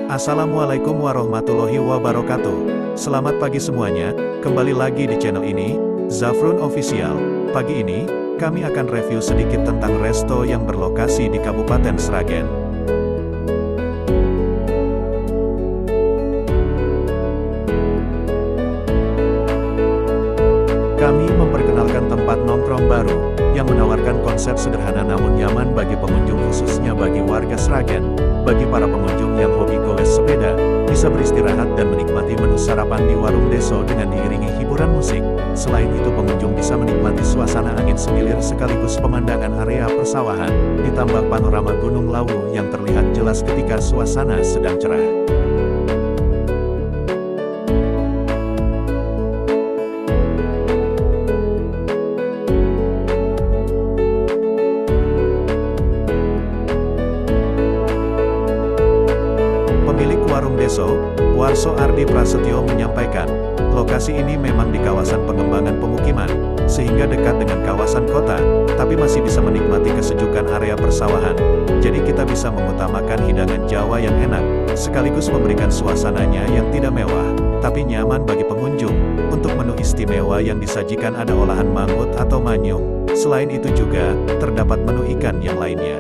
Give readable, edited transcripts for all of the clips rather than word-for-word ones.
Assalamualaikum warahmatullahi wabarakatuh. Selamat pagi semuanya, kembali lagi di channel ini, Zafrun Official. Pagi ini, kami akan review sedikit tentang resto yang berlokasi di Kabupaten Sragen. Kami memperkenalkan tempat nongkrong baru, yang menawarkan konsep sederhana namun nyaman bagi pengunjung khususnya bagi warga Sragen. Bagi para pengunjung yang hobi goes sepeda, bisa beristirahat dan menikmati menu sarapan di warung deso dengan diiringi hiburan musik. Selain itu pengunjung bisa menikmati suasana angin semilir sekaligus pemandangan area persawahan, ditambah panorama Gunung Lawu yang terlihat jelas ketika suasana sedang cerah. Pemilik warung deso, Warso Ardi Prasetyo menyampaikan, lokasi ini memang di kawasan pengembangan pemukiman, sehingga dekat dengan kawasan kota, tapi masih bisa menikmati kesejukan area persawahan. Jadi kita bisa mengutamakan hidangan Jawa yang enak, sekaligus memberikan suasananya yang tidak mewah, tapi nyaman bagi pengunjung. Untuk menu istimewa yang disajikan ada olahan mangut atau manyung. Selain itu juga, terdapat menu ikan yang lainnya.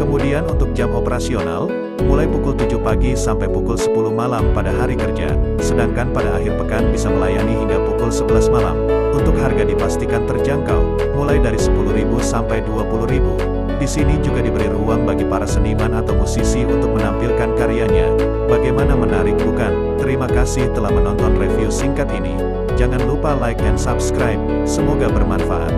Kemudian untuk jam operasional, mulai pukul 7 pagi sampai pukul 10 malam pada hari kerja, sedangkan pada akhir pekan bisa melayani hingga pukul 11 malam. Untuk harga dipastikan terjangkau, mulai dari 10.000 sampai 20.000. Di sini juga diberi ruang bagi para seniman atau musisi untuk menampilkan karyanya. Bagaimana menarik bukan? Terima kasih telah menonton review singkat ini. Jangan lupa like and subscribe, semoga bermanfaat.